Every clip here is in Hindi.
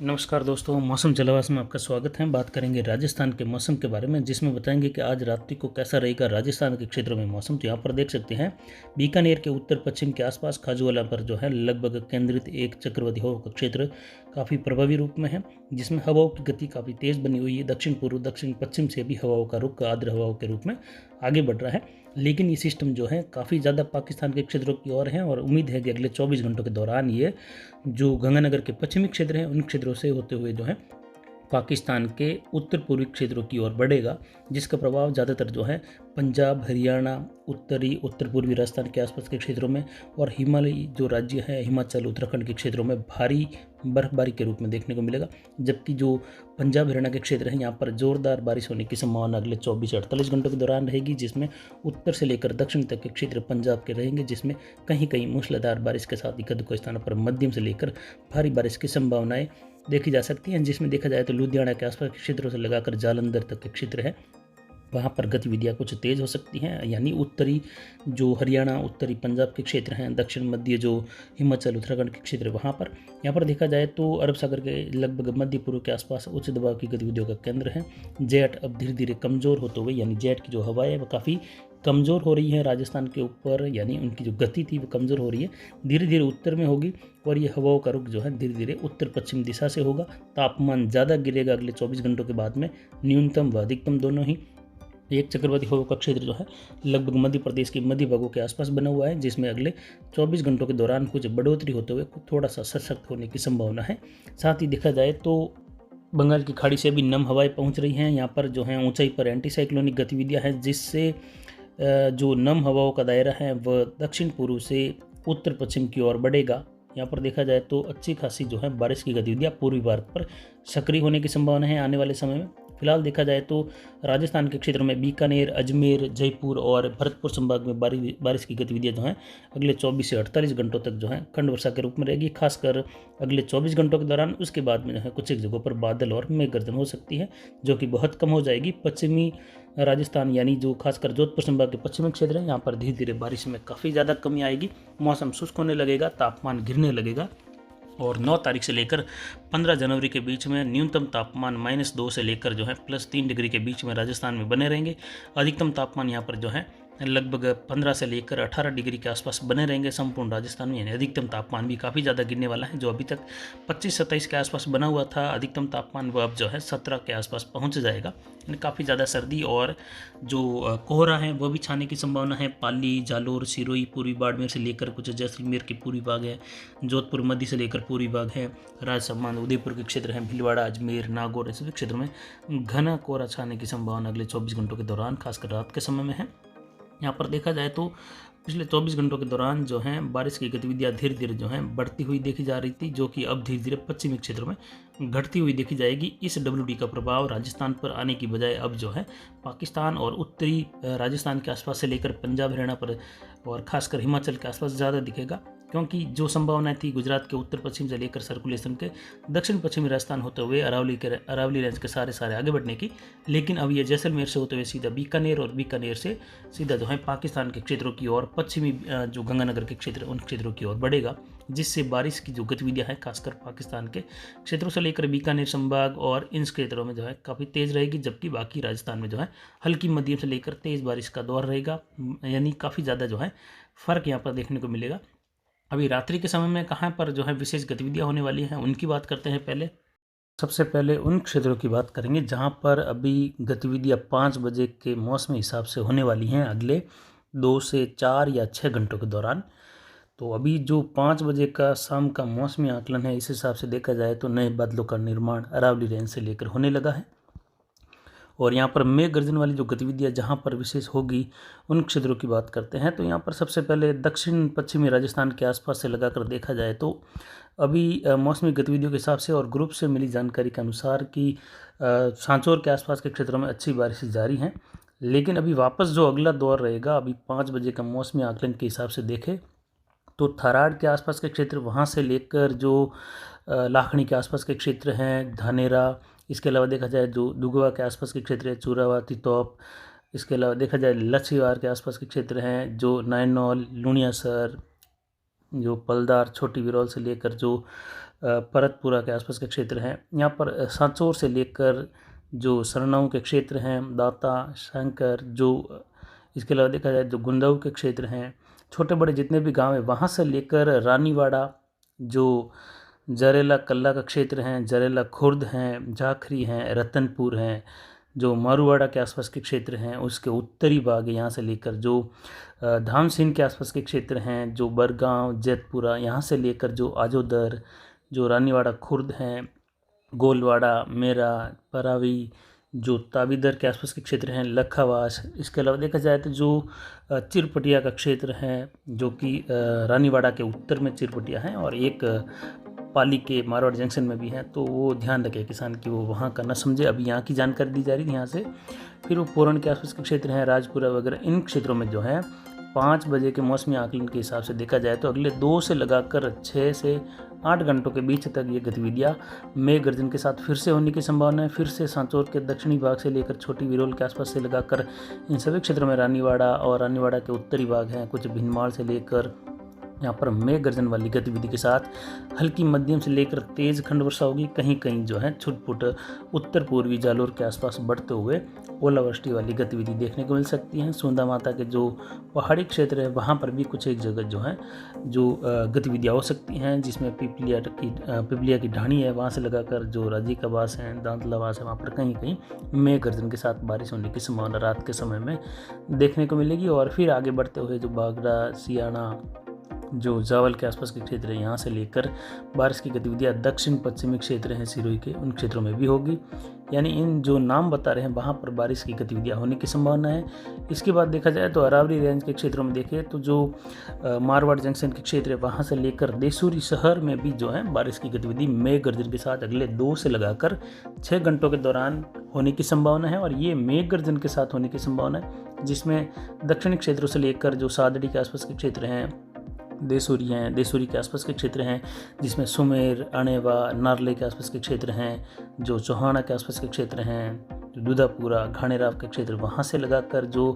नमस्कार दोस्तों, मौसम जलवास में आपका स्वागत है। बात करेंगे राजस्थान के मौसम के बारे में, जिसमें बताएंगे कि आज रात्रि को कैसा रहेगा राजस्थान के क्षेत्रों में मौसम। तो यहाँ पर देख सकते हैं बीकानेर के उत्तर पश्चिम के आसपास खाजूवाला पर जो है लगभग केंद्रित एक चक्रवाती हवा का क्षेत्र काफ़ी प्रभावी रूप में है, जिसमें हवाओं की गति काफ़ी तेज़ बनी हुई है। दक्षिण पूर्व दक्षिण पश्चिम से भी हवाओं का रुख आर्द्र हवाओं के रूप में आगे बढ़ रहा है, लेकिन ये सिस्टम जो है काफ़ी ज़्यादा पाकिस्तान के क्षेत्रों की ओर है और उम्मीद है कि अगले 24 घंटों के दौरान ये जो गंगानगर के पश्चिमी क्षेत्र हैं उन क्षेत्रों से होते हुए जो है पाकिस्तान के उत्तर पूर्वी क्षेत्रों की ओर बढ़ेगा, जिसका प्रभाव ज़्यादातर जो है पंजाब, हरियाणा, उत्तरी उत्तर पूर्वी राजस्थान के आसपास के क्षेत्रों में और हिमालयी जो राज्य है हिमाचल उत्तराखंड के क्षेत्रों में भारी बर्फबारी के रूप में देखने को मिलेगा। जबकि जो पंजाब हरियाणा के क्षेत्र हैं यहाँ पर जोरदार बारिश होने की संभावना अगले 24 से 48 घंटों के दौरान रहेगी, जिसमें उत्तर से लेकर दक्षिण तक के क्षेत्र पंजाब के रहेंगे, जिसमें कहीं कहीं मूसलाधार बारिश के साथ एक दो स्थानों पर मध्यम से लेकर भारी बारिश की संभावनाएं देखी जा सकती हैं। जिसमें देखा जाए तो लुधियाना के आसपास के क्षेत्रों से लगाकर जालंधर तक के क्षेत्र है, वहाँ पर गतिविधियाँ कुछ तेज़ हो सकती हैं। यानी उत्तरी जो हरियाणा, उत्तरी पंजाब के क्षेत्र हैं, दक्षिण मध्य जो हिमाचल उत्तराखंड के क्षेत्र है वहाँ पर, यहाँ पर देखा जाए तो अरब सागर के लगभग मध्य पूर्व के आसपास उच्च दबाव की गतिविधियों का केंद्र है। जेट अब धीरे धीरे कमज़ोर होते हुए, यानी जेट की जो हवा है वो काफ़ी कमज़ोर हो रही है राजस्थान के ऊपर, यानी उनकी जो गति थी वो कमज़ोर हो रही है, धीरे धीरे उत्तर में होगी और ये हवाओं का रुख जो है धीरे धीरे उत्तर पश्चिम दिशा से होगा। तापमान ज़्यादा गिरेगा अगले 24 घंटों के बाद में, न्यूनतम व अधिकतम दोनों ही। एक चक्रवाती हवा का क्षेत्र जो है लगभग मध्य प्रदेश के मध्य भागों के आसपास बना हुआ है, जिसमें अगले 24 घंटों के दौरान कुछ बढ़ोतरी होते हुए थोड़ा सा सशक्त होने की संभावना है। साथ ही देखा जाए तो बंगाल की खाड़ी से भी नम हवाएं पहुंच रही हैं। यहाँ पर जो है ऊंचाई पर एंटी साइक्लोनिक गतिविधियाँ हैं, जिससे जो नम हवाओं का दायरा है वह दक्षिण पूर्व से उत्तर पश्चिम की ओर बढ़ेगा। यहाँ पर देखा जाए तो अच्छी खासी जो है बारिश की गतिविधियाँ पूर्वी भारत पर सक्रिय होने की संभावना है आने वाले समय में। फिलहाल देखा जाए तो राजस्थान के क्षेत्र में बीकानेर, अजमेर, जयपुर और भरतपुर संभाग में बारिश की गतिविधियां जो हैं अगले 24 से 48 घंटों तक जो है खंड वर्षा के रूप में रहेगी, खासकर अगले 24 घंटों के दौरान। उसके बाद में जो है कुछ एक जगहों पर बादल और मेघ गर्जन हो सकती है, जो कि बहुत कम हो जाएगी। पश्चिमी राजस्थान यानी जो खासकर जोधपुर संभाग के पश्चिमी क्षेत्र है, यहाँ पर धीरे धीरे बारिश में काफ़ी ज़्यादा कमी आएगी, मौसम शुष्क होने लगेगा, तापमान गिरने लगेगा और 9 तारीख से लेकर 15 जनवरी के बीच में न्यूनतम तापमान -2 से लेकर जो है +3 डिग्री के बीच में राजस्थान में बने रहेंगे। अधिकतम तापमान यहाँ पर जो है लगभग 15 से लेकर 18 डिग्री के आसपास बने रहेंगे संपूर्ण राजस्थान में। यानी अधिकतम तापमान भी काफ़ी ज़्यादा गिरने वाला है। जो अभी तक 25-27 के आसपास बना हुआ था अधिकतम तापमान, वो अब जो है 17 के आसपास पहुँच जाएगा। यानी काफ़ी ज़्यादा सर्दी और जो कोहरा है वो भी छाने की संभावना है। पाली, जालोर, सिरोही, पूर्वी बाड़मेर से लेकर कुछ जैसलमेर के पूर्वी भाग है, जोधपुर मध्य से लेकर पूर्वी भाग है, राजसमंद, उदयपुर के क्षेत्र हैं, भीलवाड़ा, अजमेर, नागौर, ऐसे क्षेत्र में घना कोहरा छाने की संभावना अगले 24 घंटों के दौरान खासकर रात के समय में है। यहाँ पर देखा जाए तो पिछले 24 घंटों के दौरान जो है बारिश की गतिविधियाँ धीरे धीरे जो है बढ़ती हुई देखी जा रही थी, जो कि अब धीरे धीरे पश्चिमी क्षेत्रों में घटती हुई देखी जाएगी। इस WD का प्रभाव राजस्थान पर आने की बजाय अब जो है पाकिस्तान और उत्तरी राजस्थान के आसपास से लेकर पंजाब हरियाणा पर और खासकर हिमाचल के आसपास ज़्यादा दिखेगा, क्योंकि जो संभावनाएं थी गुजरात के उत्तर पश्चिम से लेकर सर्कुलेशन के दक्षिण पश्चिमी राजस्थान होते हुए अरावली रेंज के सारे आगे बढ़ने की, लेकिन अब ये जैसलमेर से होते हुए सीधा बीकानेर और बीकानेर से सीधा जो है पाकिस्तान के क्षेत्रों की ओर, पश्चिमी जो गंगानगर के क्षेत्र उन क्षेत्रों की ओर बढ़ेगा, जिससे बारिश की जो गतिविधियां हैं खासकर पाकिस्तान के क्षेत्रों से लेकर बीकानेर संभाग और इन क्षेत्रों में जो है काफ़ी तेज़ रहेगी, जबकि बाकी राजस्थान में जो है हल्की मध्यम से लेकर तेज़ बारिश का दौर रहेगा। यानी काफ़ी ज़्यादा जो है फ़र्क यहाँ पर देखने को मिलेगा। अभी रात्रि के समय में कहाँ पर जो है विशेष गतिविधियाँ होने वाली हैं उनकी बात करते हैं। सबसे पहले उन क्षेत्रों की बात करेंगे जहाँ पर अभी गतिविधियाँ 5 बजे के मौसमी हिसाब से होने वाली हैं अगले 2 से 4 या 6 घंटों के दौरान। तो अभी जो 5 बजे का शाम का मौसमी आकलन है, इस हिसाब से देखा जाए तो नए बादलों का निर्माण अरावली रेंज से लेकर होने लगा है और यहाँ पर मेघ गर्जन वाली जो गतिविधियाँ जहाँ पर विशेष होगी उन क्षेत्रों की बात करते हैं। तो यहाँ पर सबसे पहले दक्षिण पश्चिमी राजस्थान के आसपास से लगाकर देखा जाए तो अभी मौसमी गतिविधियों के हिसाब से और ग्रुप से मिली जानकारी के अनुसार कि सांचौर के आसपास के क्षेत्रों में अच्छी बारिश जारी हैं, लेकिन अभी वापस जो अगला दौर रहेगा, अभी 5 बजे का मौसमी आकलन के हिसाब से देखें तो थाराड़ के आसपास के क्षेत्र, वहाँ से लेकर जो लाखनी के आसपास के क्षेत्र हैं, धानेरा, इसके अलावा देखा जाए जो दुगवा के आसपास के क्षेत्र है, चूरावा, तितौप, इसके अलावा देखा जाए लच्छीवार के आसपास के क्षेत्र हैं, जो नायनौल, लुणियासर, जो पलदार, छोटी विरौल से लेकर जो परतपुरा के आसपास के क्षेत्र हैं। यहाँ पर सांचौर से लेकर जो सरनाऊ के क्षेत्र हैं, दाता, शंकर, जो इसके अलावा देखा जाए तो गुंदाऊ के क्षेत्र हैं, छोटे बड़े जितने भी गांव हैं वहाँ से लेकर रानीवाड़ा, जो जरेला कल्ला का क्षेत्र हैं, जरेला खुर्द हैं, जाखरी हैं, रतनपुर हैं, जो मारूवाड़ा के आसपास के क्षेत्र हैं, उसके उत्तरी भाग यहाँ से लेकर जो धामसिन के आसपास के क्षेत्र हैं, जो बरगांव, जैतपुरा, यहाँ से लेकर जो आजोदर, जो रानीवाड़ा खुर्द हैं, गोलवाड़ा, मेरा, परावी, जो ताबीदर के आसपास के क्षेत्र हैं, लखावास। इसके अलावा देखा जाए तो जो चिरपटिया का क्षेत्र है, जो कि रानीवाड़ा के उत्तर में चिरपटिया है और एक पाली के मारवाड़ जंक्शन में भी है, तो वो ध्यान रखे किसान कि वो वहाँ का ना समझे। अभी यहाँ की जानकारी दी जा रही थी यहाँ से। फिर वो पोरण के आसपास के क्षेत्र हैं, राजपुरा वगैरह, इन क्षेत्रों में जो है 5 बजे के मौसमी आकलन के हिसाब से देखा जाए तो अगले 2 से लगाकर 6 से 8 घंटों के बीच तक ये गतिविधियाँ मेघ गर्जन के साथ फिर से होने की संभावना है। फिर से सांचौर के दक्षिणी भाग से लेकर छोटी विरोल के आसपास से लगाकर इन सभी क्षेत्रों में रानीवाड़ा और रानीवाड़ा के उत्तरी भाग हैं, कुछ भिनमाल से लेकर यहाँ पर मेघ गर्जन वाली गतिविधि के साथ हल्की मध्यम से लेकर तेज खंड वर्षा होगी। कहीं कहीं जो है छुटपुट उत्तर पूर्वी जालोर के आसपास बढ़ते हुए ओलावृष्टि वाली गतिविधि देखने को मिल सकती है। सुंदा माता के जो पहाड़ी क्षेत्र है वहाँ पर भी कुछ एक जगह जो है जो गतिविधियाँ हो सकती हैं, जिसमें पिपलिया की ढाणी है, वहाँ से लगाकर जो राजी का वास है, दांतलावास है, वहाँ पर कहीं कहीं मेघ गर्जन के साथ बारिश होने की संभावना रात के समय में देखने को मिलेगी। और फिर आगे बढ़ते हुए जो बागड़ा, सियाना, जो जावल के आसपास के क्षेत्र है, यहाँ से लेकर बारिश की गतिविधियाँ दक्षिण पश्चिमी क्षेत्र हैं सिरोही के, उन क्षेत्रों में भी होगी। यानी इन जो नाम बता रहे हैं वहाँ पर बारिश की गतिविधियाँ होने की संभावना है। इसके बाद देखा जाए तो अरावली रेंज के क्षेत्रों में देखें तो जो मारवाड़ जंक्शन के क्षेत्र है वहाँ से लेकर देसूरी शहर में भी जो है बारिश की गतिविधि मेघ गर्जन के साथ अगले 2 से लगाकर 6 घंटों के दौरान होने की संभावना है। और ये मेघ गर्जन के साथ होने की संभावना है, जिसमें दक्षिणी क्षेत्रों से लेकर जो सादड़ी के आसपास के क्षेत्र हैं, देसूरी हैं, देसूरी के आसपास के क्षेत्र हैं, जिसमें सुमेर, अणेवा, नारले के आसपास के क्षेत्र हैं, जो चौहाना के आसपास के क्षेत्र हैं, जो दूधापुरा, घाणेराव के क्षेत्र, वहाँ से लगाकर जो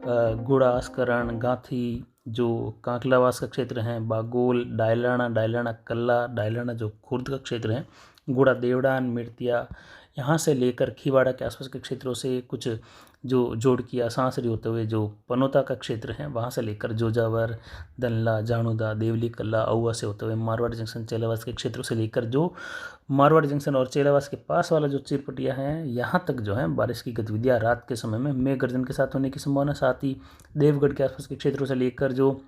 गुड़ास, करण, गांथी, जो कांकलावास का क्षेत्र हैं, बागोल, डायलाना कल्ला, डायलाना जो खुर्द का क्षेत्र है, गुड़ा, देवड़ान, मिर्तिया, यहाँ से लेकर खीवाड़ा के आसपास के क्षेत्रों से कुछ जो जोड़किया, सांसरी होते हुए जो पनोता का क्षेत्र है, वहाँ से लेकर जोजावर, दनला, जानुदा, देवली कल्ला, औवा से होते हुए मारवाड़ जंक्शन, चेलावास के क्षेत्रों से लेकर जो मारवाड़ जंक्शन और चेलावास के पास वाला जो चिरपटिया है, यहाँ तक जो है बारिश की गतिविधियाँ रात के समय में मेघ गर्जन के साथ होने की संभावना। साथ ही देवगढ़ के आसपास के क्षेत्रों से लेकर जो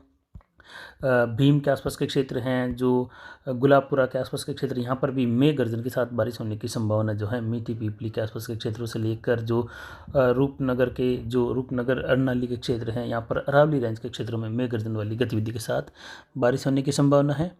भीम के आसपास के क्षेत्र हैं, जो गुलाबपुरा के आसपास के क्षेत्र, यहाँ पर भी मेघ गर्जन के साथ बारिश होने की संभावना जो है। मीठी पीपली के आसपास के क्षेत्रों से लेकर जो रूपनगर अर्नाली के क्षेत्र हैं, यहाँ पर अरावली रेंज के क्षेत्रों में मेघ गर्जन वाली गतिविधि के साथ बारिश होने की संभावना है।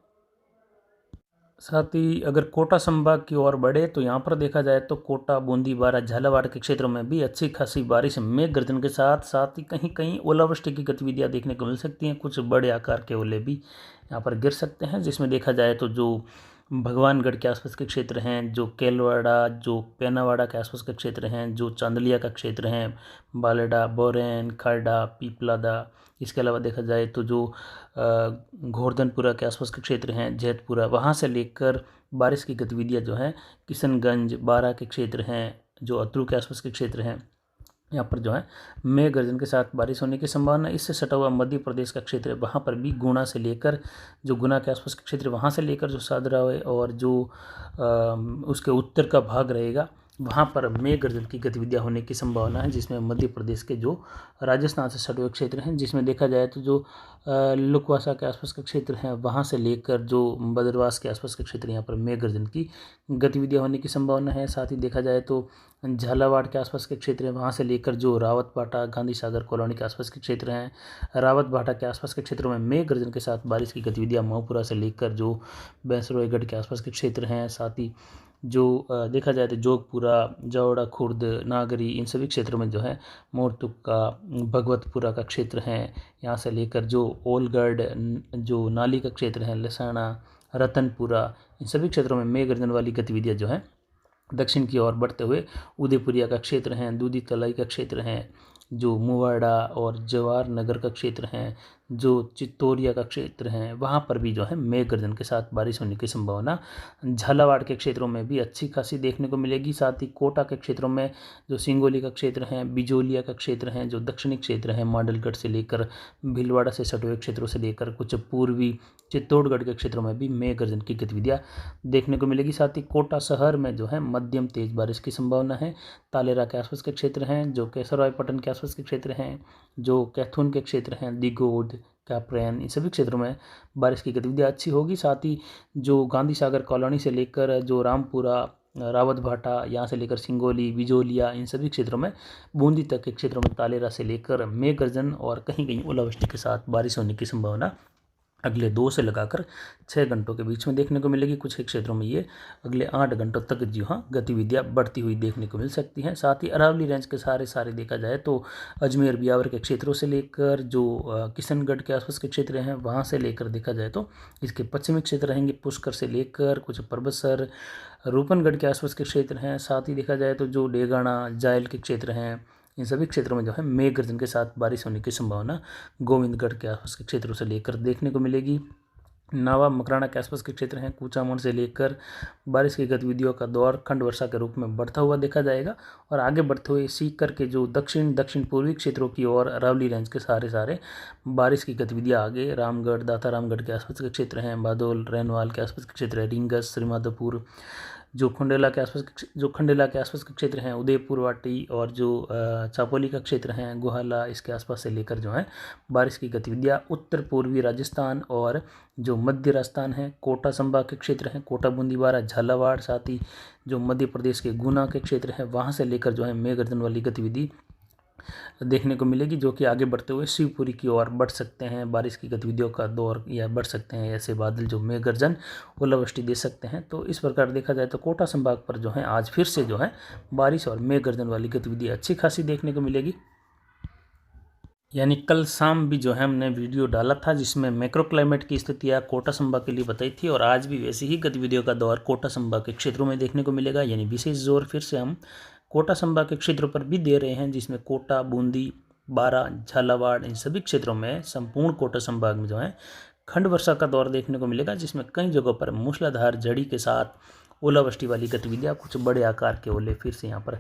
साथ ही अगर कोटा संभाग की ओर बढ़े तो यहाँ पर देखा जाए तो कोटा, बूंदी, बारा, झालावाड़ के क्षेत्रों में भी अच्छी खासी बारिश मेघ गर्जन के साथ ही कहीं कहीं ओलावृष्टि की गतिविधियाँ देखने को मिल सकती हैं। कुछ बड़े आकार के ओले भी यहाँ पर गिर सकते हैं, जिसमें देखा जाए तो जो भगवानगढ़ के आसपास के क्षेत्र हैं, जो केलवाड़ा, जो पेनावाड़ा के आसपास के क्षेत्र हैं, जो चांदलिया का क्षेत्र हैं, बालेडा, बोरेन, खारडा, पीपलादा। इसके अलावा देखा जाए तो जो घोरधनपुरा के आसपास के क्षेत्र हैं, जैतपुरा, वहाँ से लेकर बारिश की गतिविधियाँ जो हैं किशनगंज, बारा के क्षेत्र हैं, जो अतरू के आसपास के क्षेत्र हैं, यहाँ पर जो है मेघ गर्जन के साथ बारिश होने की संभावना। इससे सटा हुआ मध्य प्रदेश का क्षेत्र है, वहाँ पर भी गुना से लेकर जो गुना के आसपास के क्षेत्र, वहाँ से लेकर जो सादरावे और जो उसके उत्तर का भाग रहेगा, वहाँ पर मेघ गर्जन की गतिविधियाँ होने की संभावना है। जिसमें मध्य प्रदेश के जो राजस्थान से सटे हुए क्षेत्र हैं, जिसमें देखा जाए तो जो लुकवासा के आसपास के क्षेत्र हैं, वहाँ से लेकर जो बदरवास के आसपास के क्षेत्र, यहाँ पर मेघ गर्जन की गतिविधियाँ होने की संभावना है। साथ ही देखा जाए तो झालावाड़ के आसपास के क्षेत्र हैं, वहाँ से लेकर जो रावतभाटा, गांधी सागर कॉलोनी के आसपास के क्षेत्र हैं, रावतभाटा के आसपास के क्षेत्रों में मेघ गर्जन के साथ बारिश की गतिविधियाँ मऊपुरा से लेकर जो बैंसरोईगढ़ के आसपास के क्षेत्र हैं। साथ ही जो देखा जाए तो जोगपुरा, जौड़ा, खुर्द, नागरी, इन सभी क्षेत्रों में जो है मोरतुक्का, भगवतपुरा का क्षेत्र है, यहाँ से लेकर जो ओलगढ़, जो नाली का क्षेत्र है, लसाना, रतनपुरा, इन सभी क्षेत्रों में मेघ गर्जन वाली गतिविधियाँ जो हैं दक्षिण की ओर बढ़ते हुए उदयपुरिया का क्षेत्र हैं, दूधी तलाई का क्षेत्र हैं, जो मुवाड़ा और जवाहर नगर का क्षेत्र हैं, जो चित्तौरिया का क्षेत्र है वहाँ पर भी जो है मेघ गर्जन के साथ बारिश होने की संभावना। झालावाड़ के क्षेत्रों में भी अच्छी खासी देखने को मिलेगी। साथ ही कोटा के क्षेत्रों में जो सिंगोली का क्षेत्र है, बिजोलिया का क्षेत्र है, जो दक्षिणी क्षेत्र है मांडलगढ़ से लेकर भीलवाड़ा से सटे हुए क्षेत्रों से लेकर कुछ पूर्वी चित्तौड़गढ़ के क्षेत्रों में भी मेघ गर्जन की गतिविधियाँ देखने को मिलेगी। साथ ही कोटा शहर में जो है मध्यम तेज बारिश की संभावना है। तालेरा के आसपास के क्षेत्र हैं, जो केसरवाईपट्टन के आसपास के क्षेत्र हैं, जो कैथून के क्षेत्र हैं, दिगोद, कैप्रेन, इन सभी क्षेत्रों में बारिश की गतिविधियाँ अच्छी होगी। साथ ही जो गांधी सागर कॉलोनी से लेकर जो रामपुरा, रावत भाटा, यहाँ से लेकर सिंगोली, बिजोलिया, इन सभी क्षेत्रों में, बूंदी तक के क्षेत्रों में तालेरा से लेकर मेघ गर्जन और कहीं कहीं ओलावृष्टि के साथ बारिश होने की संभावना अगले 2 से लगाकर 6 घंटों के बीच में देखने को मिलेगी। कुछ ही क्षेत्रों में ये अगले 8 घंटों तक जी हाँ गतिविधियाँ बढ़ती हुई देखने को मिल सकती हैं। साथ ही अरावली रेंज के सारे देखा जाए तो अजमेर बियावर के क्षेत्रों से लेकर जो किशनगढ़ के आसपास के क्षेत्र हैं वहाँ से लेकर देखा जाए तो इसके पश्चिमी क्षेत्र रहेंगे, पुष्कर से लेकर कुछ परबतसर, रूपनगढ़ के आसपास के क्षेत्र हैं। साथ ही देखा जाए तो जो डेगाना, जायल के क्षेत्र हैं, इन सभी क्षेत्रों में जो है मेघ गर्जन के साथ बारिश होने की संभावना गोविंदगढ़ के आसपास के क्षेत्रों से लेकर देखने को मिलेगी। नावा मकराना के आसपास के क्षेत्र हैं, कूचामन से लेकर बारिश की गतिविधियों का दौर खंड वर्षा के रूप में बढ़ता हुआ देखा जाएगा। और आगे बढ़ते हुए सीकर के जो दक्षिण पूर्वी क्षेत्रों की ओर अरावली रेंज के सारे बारिश की गतिविधियाँ आगे रामगढ़, दाता रामगढ़ के आसपास के क्षेत्र हैं, बादोल, रैनवाल के आसपास के क्षेत्र है, रिंगस, श्रीमाधोपुर, जो खंडेला के आसपास के क्षेत्र हैं, उदयपुर वाटी, और जो चापोली का क्षेत्र हैं, गुहाला, इसके आसपास से लेकर जो है बारिश की गतिविधियाँ उत्तर पूर्वी राजस्थान और जो मध्य राजस्थान है, कोटा संभाग के क्षेत्र हैं, कोटा, बूंदीवाड़ा, झालावाड़, साथ ही जो मध्य प्रदेश के गुना के क्षेत्र हैं वहाँ से लेकर जो है मेघ गर्जन वाली गतिविधि देखने को मिलेगी, जो कि आगे बढ़ते हुए शिवपुरी की ओर बढ़ सकते हैं। बारिश की गतिविधियों का दौर या बढ़ सकते हैं ऐसे बादल जो मेघ गर्जन ओलावृष्टि दे सकते हैं। तो इस प्रकार देखा जाए तो कोटा संभाग पर जो है आज फिर से जो है बारिश और मेघ गर्जन वाली गतिविधि अच्छी खासी देखने को मिलेगी। यानी कल शाम भी जो है हमने वीडियो डाला था जिसमें मैक्रो क्लाइमेट की स्थितियाँ कोटा संभाग के लिए बताई थी, और आज भी वैसी ही गतिविधियों का दौर कोटा संभाग के क्षेत्रों में देखने को मिलेगा। यानी विशेष जोर फिर से हम कोटा संभाग के क्षेत्रों पर भी दे रहे हैं, जिसमें कोटा, बूंदी, बारा, झालावाड़, इन सभी क्षेत्रों में संपूर्ण कोटा संभाग में जो है खंड वर्षा का दौर देखने को मिलेगा, जिसमें कई जगहों पर मूसलाधार झड़ी के साथ ओलावृष्टि वाली गतिविधियाँ, कुछ बड़े आकार के ओले फिर से यहाँ पर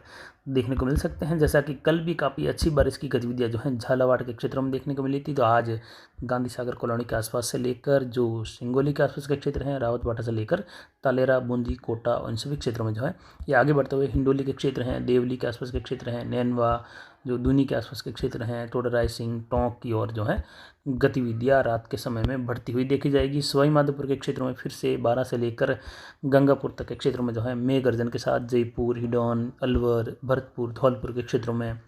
देखने को मिल सकते हैं। जैसा कि कल भी काफ़ी अच्छी बारिश की गतिविधियाँ जो हैं झालावाड़ के क्षेत्रों में देखने को मिली थी, तो आज गांधी सागर कॉलोनी के आसपास से लेकर जो सिंगोली के आसपास के क्षेत्र हैं, रावतभाटा से लेकर तालेरा, बूंदी, कोटा, और इन सभी क्षेत्रों में जो है ये आगे बढ़ते हुए हिंडोली के क्षेत्र हैं, देवली के आसपास के क्षेत्र हैं, नैनवा, जो दूनी के आसपास के क्षेत्र हैं, टोडराय सिंह, टोंक की ओर जो है गतिविधियाँ रात के समय में बढ़ती हुई देखी जाएगी। सवाई माधोपुर के क्षेत्रों में फिर से 12 से लेकर गंगापुर तक के क्षेत्रों में जो है मेघ गर्जन के साथ जयपुर, हिडौन, अलवर, भरतपुर, धौलपुर के क्षेत्रों में,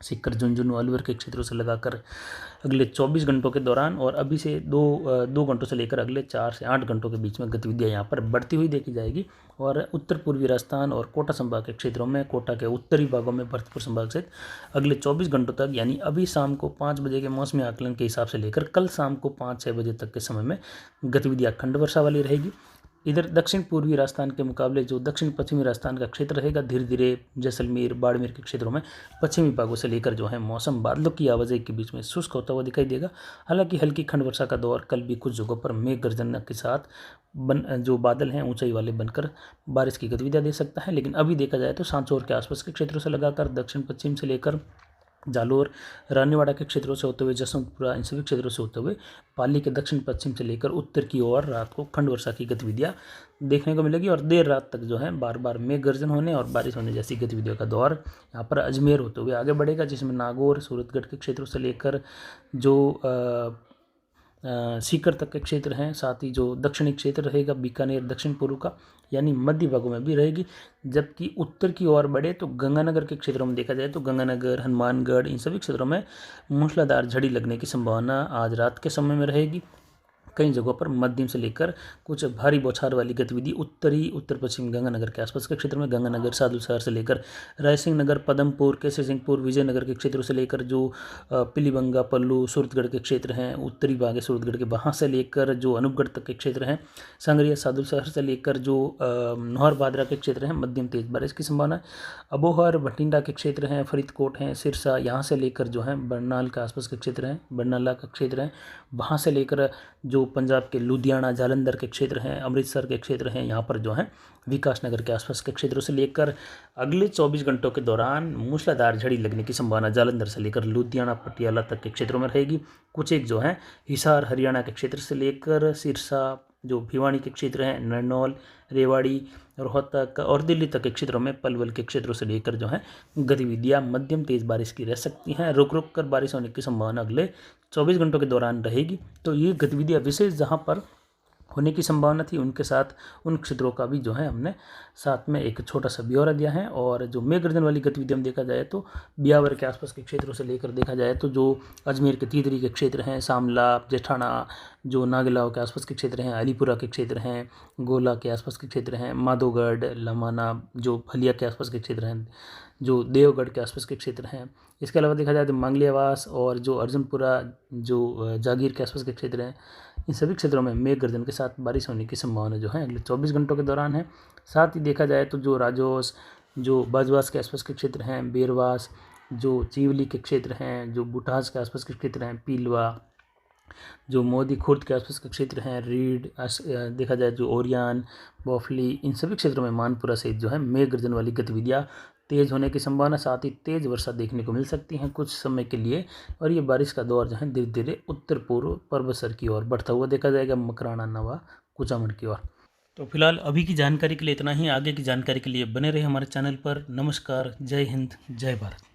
सीकर, झुंझुनू, अलवर के क्षेत्रों से लगाकर अगले 24 घंटों के दौरान और अभी से दो घंटों से लेकर अगले 4 से 8 घंटों के बीच में गतिविधियाँ यहाँ पर बढ़ती हुई देखी जाएगी। और उत्तर पूर्वी राजस्थान और कोटा संभाग के क्षेत्रों में, कोटा के उत्तरी भागों में, भरतपुर संभाग से अगले 24 घंटों तक, यानी अभी शाम को 5 बजे के मौसमी आकलन के हिसाब से लेकर कल शाम को 5-6 बजे तक के समय में गतिविधियाँ खंड वर्षा वाली रहेगी। इधर दक्षिण पूर्वी राजस्थान के मुकाबले जो दक्षिण पश्चिमी राजस्थान का क्षेत्र रहेगा, धीरे धीरे जैसलमेर, बाड़मेर के क्षेत्रों में पश्चिमी भागों से लेकर जो है मौसम बादलों की आवाजाही के बीच में शुष्क होता हुआ दिखाई देगा। हालांकि हल्की खंड वर्षा का दौर कल भी कुछ जगहों पर मेघ गर्जन के साथ जो बादल हैं ऊंचाई वाले बनकर बारिश की गतिविधियाँ दे सकता है। लेकिन अभी देखा जाए तो सांचौर के आसपास के क्षेत्रों से लगाकर दक्षिण पश्चिम से लेकर जालोर, रानीवाड़ा के क्षेत्रों से होते हुए जसवंतपुरा, इन सभी क्षेत्रों से होते हुए पाली के दक्षिण पश्चिम से लेकर उत्तर की ओर रात को खंड वर्षा की गतिविधियां देखने को मिलेगी। और देर रात तक जो है बार बार मेघ गर्जन होने और बारिश होने जैसी गतिविधियों का दौर यहाँ पर अजमेर होते हुए आगे बढ़ेगा, जिसमें नागौर, सूरतगढ़ के क्षेत्रों से लेकर जो सीकर तक के क्षेत्र हैं, साथ ही जो दक्षिणी क्षेत्र रहेगा बीकानेर, दक्षिण पूर्व का, यानी मध्य भागों में भी रहेगी। जबकि उत्तर की ओर बढ़े तो गंगानगर के क्षेत्रों में देखा जाए तो गंगानगर, हनुमानगढ़, इन सभी क्षेत्रों में मूसलाधार झड़ी लगने की संभावना आज रात के समय में रहेगी। कई जगहों पर मध्यम से लेकर कुछ भारी बौछार वाली गतिविधि उत्तरी उत्तर पश्चिम गंगानगर के आसपास के क्षेत्र में, गंगानगर साधु शहर से लेकर रायसिंह नगर, पदमपुर, केसरी सिंहपुर, विजयनगर के क्षेत्रों से लेकर जो पिलीबंगा, पल्लू, सूरतगढ़ के क्षेत्र हैं, उत्तरी भाग है सूरतगढ़ के, वहाँ से लेकर जो अनूपगढ़ तक के क्षेत्र हैं, संगरिया साधु शहर से लेकर जो नौहर बादरा के क्षेत्र हैं, मध्यम तेज बारिश की संभावना है। अबोहर, भटिंडा के क्षेत्र हैं, फरीदकोट हैं, सिरसा, यहाँ से लेकर जो है बरनाल के आसपास के क्षेत्र हैं, बरनाला का क्षेत्र है, वहाँ से लेकर जो पंजाब के लुधियाना, जालंधर के क्षेत्र हैं, अमृतसर के क्षेत्र हैं, यहाँ पर जो है विकास नगर के आसपास के क्षेत्रों से लेकर अगले 24 घंटों के दौरान मूसलाधार झड़ी लगने की संभावना जालंधर से लेकर लुधियाना, पटियाला तक के क्षेत्रों में रहेगी। कुछ एक जो है हिसार हरियाणा के क्षेत्र से लेकर सिरसा, जो भिवानी के क्षेत्र हैं, नरनौल, रेवाड़ी, रोहतक और दिल्ली तक के क्षेत्रों में, पलवल के क्षेत्रों से लेकर जो है गतिविधियां मध्यम तेज बारिश की रह सकती हैं। रुक रुक कर बारिश होने की संभावना अगले 24 घंटों के दौरान रहेगी। तो ये गतिविधियां विशेष जहां पर होने की संभावना थी उनके साथ उन क्षेत्रों का भी जो है हमने साथ में एक छोटा सा ब्यौरा दिया है। और जो मेघ गर्जन वाली गतिविधियां देखा जाए तो ब्यावर के आसपास के क्षेत्रों से लेकर देखा जाए तो जो अजमेर के तीतरी के क्षेत्र हैं, शामला, जेठाना, जो नागलाव के आसपास के क्षेत्र हैं, अलीपुरा के क्षेत्र हैं, गोला के आसपास के क्षेत्र हैं, माधोगढ़, लमाना, जो फलिया के आसपास के क्षेत्र हैं, जो देवगढ़ के आसपास के क्षेत्र हैं। इसके अलावा देखा जाए तो मांगलियावास और जो अर्जुनपुरा, जो जागीर के आसपास के क्षेत्र हैं, इन सभी क्षेत्रों में मेघ गर्जन के साथ बारिश होने की संभावना जो है अगले 24 घंटों के दौरान है। साथ ही देखा जाए तो जो राजौस, जो बाजवास के आसपास के क्षेत्र हैं, बेरवास, जो चीवली के क्षेत्र हैं, जो बुटास के आसपास के क्षेत्र हैं, पीलवा, जो मोदी खुर्द के आसपास के क्षेत्र हैं, रीड, देखा जाए जो ओरियान, बौफली, इन सभी क्षेत्रों में मानपुरा सहित जो है मेघ गर्जन वाली गतिविधियां तेज होने की संभावना, साथ ही तेज वर्षा देखने को मिल सकती हैं कुछ समय के लिए। और ये बारिश का दौर जो है धीरे धीरे उत्तर पूर्व पर्वतसर की ओर बढ़ता हुआ देखा जाएगा, मकराना, नवा, कुचामन की ओर। तो फिलहाल अभी की जानकारी के लिए इतना ही। आगे की जानकारी के लिए बने रहे हमारे चैनल पर। नमस्कार, जय हिंद, जय भारत।